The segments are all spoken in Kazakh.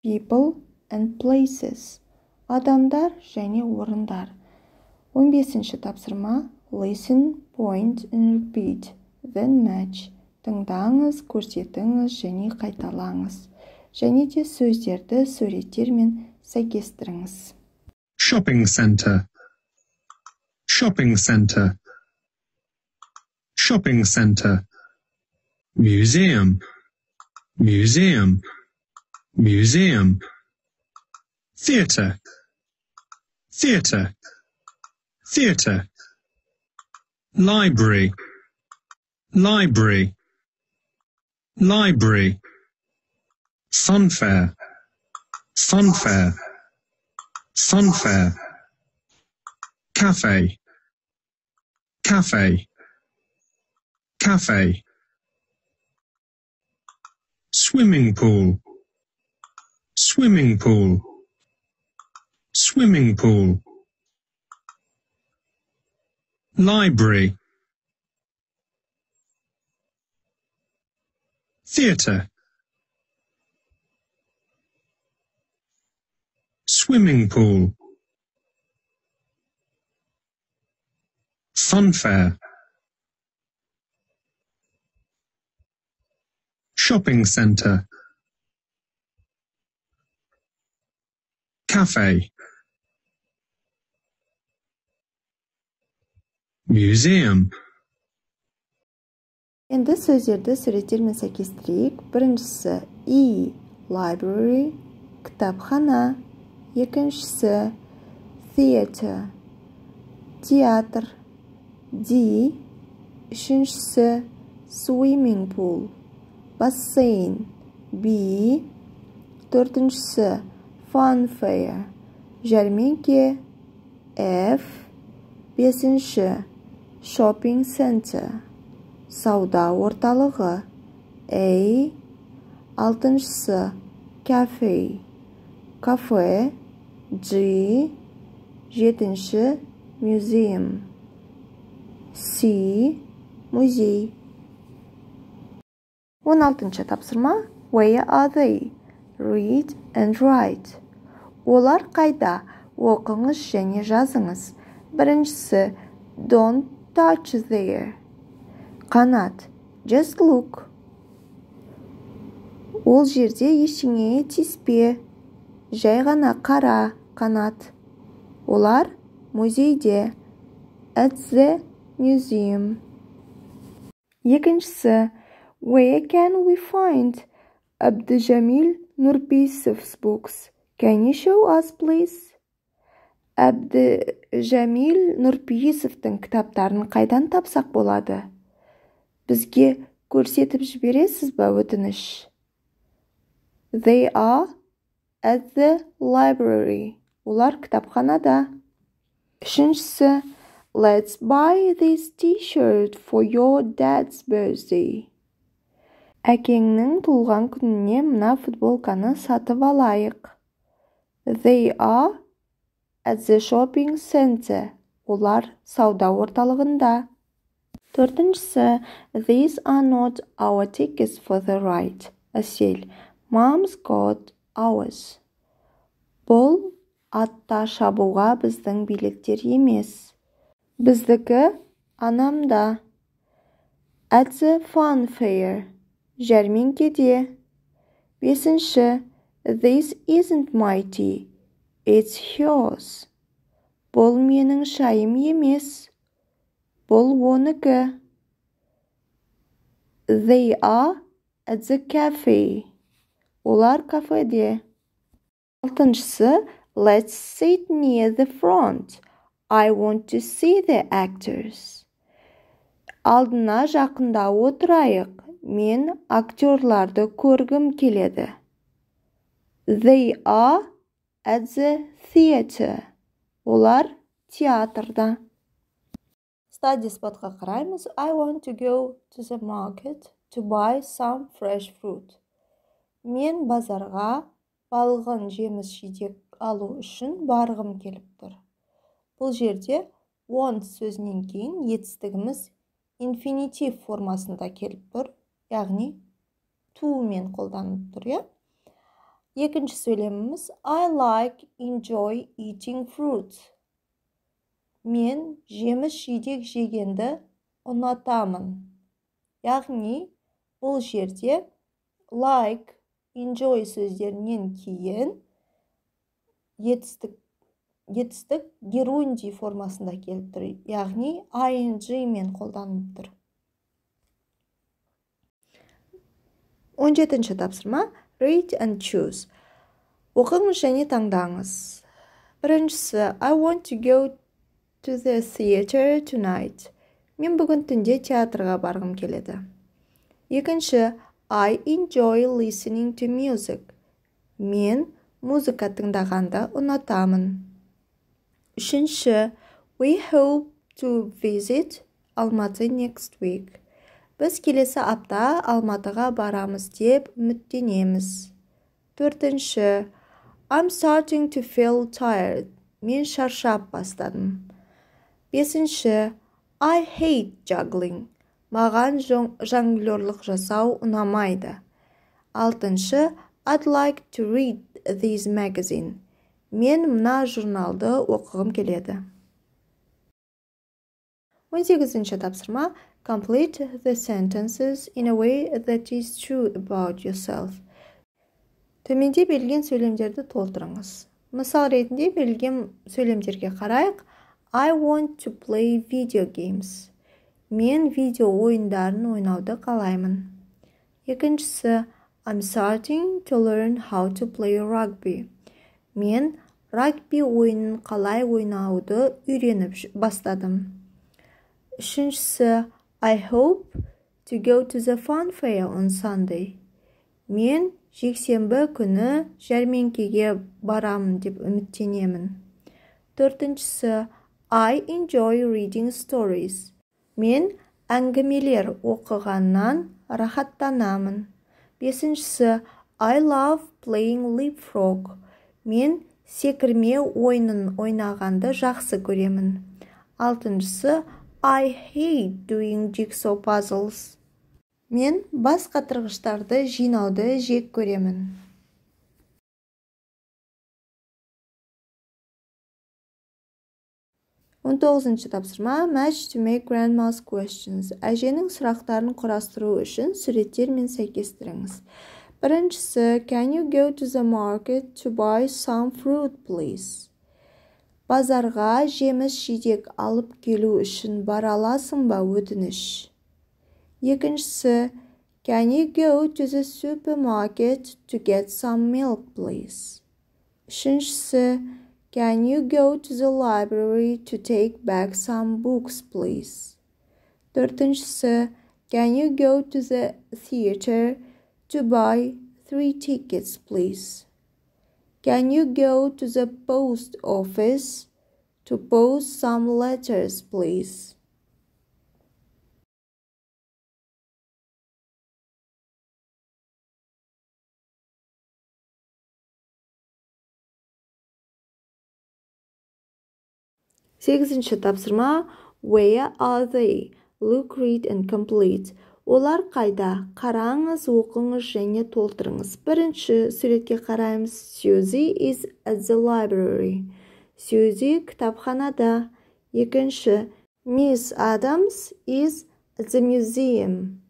People and places. Адамдар және орындар. 15-ші тапсырма. Listen, point and repeat. Then match. Тыңдаңыз, көрсетіңіз және қайталаңыз. Және де сөздерді суреттермен сәйкестіріңіз. Shopping center. Shopping center. Shopping center. Museum. Museum. Museum. Theater. Theater. Theater. Library. Library. Library. Funfair. Funfair. Funfair. Cafe. Cafe. Cafe. Swimming pool. Swimming pool. Swimming pool. Library. Theater. Swimming pool. Funfair. Shopping center. Cafe. Museum. Енді сөздерді суреттермен сәйкестірейік. Біріншісі E. Library. Кітапхана. Екіншісі Theater. Театр. D. Үшіншісі Swimming pool. Бассейн. B. Төртіншісі Funfair. Жәрмеңке. F. Бесінші Shopping center. Сауда орталығы. A. Алтыншысы Cafe. Кафе. G. Жетінші Museum. C. Музей. 16-ші тапсырма. Where are they? Read and write. Олар қайда? Оқыңыз және жазыңыз. Біріншісі Don't touch there. Қанат. Just look. Ол жерде ештеңеге тиіспе. Жай ғана қара. Қанат. Олар музейде. At the museum. Екіншісі Where can we find Abdujamil Nurpisov's books? Can you show us, please? Abdujamil Nurpisovтың кітаптарын қайдан тапсақ болады? Бізге көрсетіп жібересіз бе, өтініш? They are at the library. Олар кітапханада. Үшіншісі Let's buy this t-shirt for your dad's birthday. Әкеңнің туылған күніне мына футболканы сатып алайық. They are at the shopping center. Олар сауда орталығында. Төртіншісі These are not our tickets for the ride. Әсел, Mom's got ours. Бұл атта шабуға біздің билеттер емес. Біздікі анамда. At the fun fair. Жәрмеңкеде. Бесінші This isn't my tea. It's yours. Бұл менің шайым емес. Бұл оныкі. They are at the cafe. Олар кафеде. Алтыншысы Let's sit near the front. I want to see the actors. Алдына жақында отырайық. Мен актерларды көргім келеді. They are at the theater. Олар театрда. Study spotқа қараймыз. I want to go to the market to buy some fresh fruit. Мен базарға балғын жеміс жидек алу үшін барғым келіп тұр. Бұл жерде want сөзінен кейін етістігіміз инфинитив формасында келіп тұр. Яғни to мен қолданып тұр, Екінші сөйлеміміз I like, enjoy eating fruit. Мен жеміс-жидек жегенді ұнатамын. Яғни, бұл жерде like, enjoy сөздерінен кейін етістік герундий формасында келіп тұр. Яғни, ing мен қолданылып тұр. 17-ші тапсырма. Read and choose. Оқыңыз және таңдаңыз. Біріншісі, I want to go to the theater tonight. Мен бүгін түнде театрға барғым келеді. Екінші, I enjoy listening to music. Мен музыка тыңдағанды ұнатамын. Үшінші, we hope to visit Алматы next week. Біз келесі апта Алматыға барамыз деп үміттенеміз. Төртінші, I'm starting to feel tired. Мен шаршап бастадым. Бесінші, I hate juggling. Маған жонглерлік жасау ұнамайды. Алтыншы, I'd like to read this magazine. Мен мына журналды оқығым келеді. 18-ші тапсырма. Complete the sentences in a way that is true about yourself. Төменде берілген сөйлемдерді толтырыңыз. Мысал ретінде берілген сөйлемдерге қарайық. I want to play video games. Мен видео ойындарын ойнауды қалаймын. Екіншісі, I'm starting to learn how to play rugby. Мен рагби ойынын қалай ойнауды үйреніп бастадым. Үшіншісі, I hope to go to the fun fair on Sunday. Мен жексенбі күні жәрмеңкеге барамын деп үміттенемін. Төртіншісі, I enjoy reading stories. Мен әңгімелер оқығаннан рахаттанамын. Бесіншісі, I love playing leapfrog. Мен секірме ойынын ойнағанды жақсы көремін. Алтыншысы, I hate doing jigsaw puzzles. Мен бас қатырғыштарды жинауды жек көремін. 19-ші тапсырма. Match to make grandma's questions. Әженің сұрақтарын құрастыру үшін суреттермен сәйкестіріңіз. Біріншісі, can you go to the market to buy some fruit, please? Базарға жеміс-жидек алып келу үшін бара аласың ба, өтініш? Екіншісі, can you go to the supermarket to get some milk, please? Үшіншісі, can you go to the library to take back some books, please? Төртіншісі, can you go to the theater to buy 3 tickets, please? Can you go to the post office to post some letters, please? Сегізінші тапсырма. Where are they? Look, read and complete. Олар қайда? Қараңыз, оқыңыз және толтырыңыз. Бірінші суретке қараймыз. Susie is at the library. Susie кітапханада. Екінші, Miss Adams is at the museum.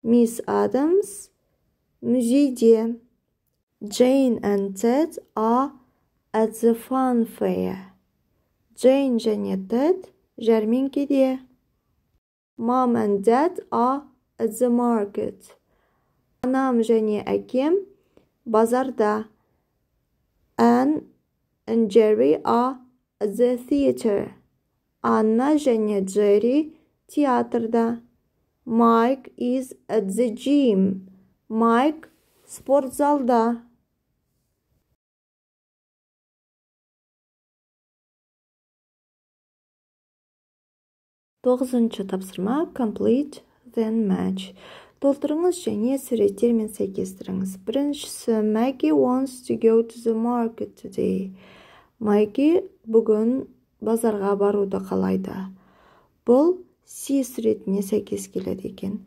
Miss Adams музейде. Jane and Ted are at the fun fair. Jane және Ted жәрмеңкеде. Mom and Dad are at the market. Анам және әкем базарда. Anne and Jerry are at the theater. Анна және Джерри театрда. Mike is at the gym. Mike спортзалда. Тоғызыншы тапсырма. Complete, then match. Толтырыңыз және суреттермен сәйкестіріңіз. Біріншісі, Maggie wants to go to the market today. Maggie бүгін базарға баруды қалайды. Бұл C суретіне сәйкес келеді екен.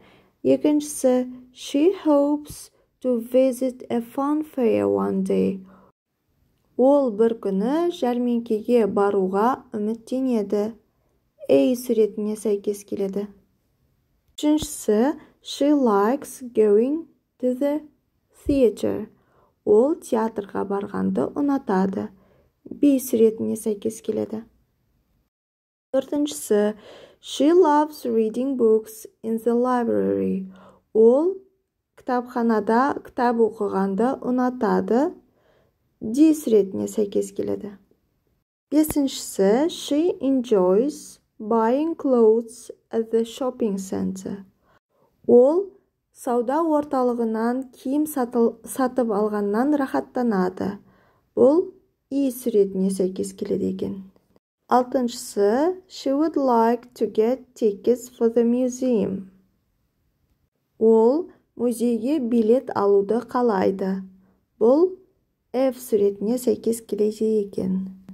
Екіншісі, she hopes to visit a fun fair one day. Ол бір күні жәрмеңкеге баруға үміттенеді. A суретіне сәйкес келеді. Үшіншісі, she likes going to the theater. Ол театрға барғанды ұнатады. B суретіне сәйкес келеді. Төртіншісі, she loves reading books in the library. Ол кітапханада кітап оқығанды ұнатады. D суретіне сәйкес келеді. Бесіншісі, she enjoys buying clothes at the shopping center. Ол сауда орталығынан киім сатып алғаннан рахаттанады. Бұл E суретіне сәйкес келеді екен. Алтыншысы, she would like to get tickets for the museum. Ол музейге билет алуды қалайды. Бұл F суретіне сәйкес келеді екен.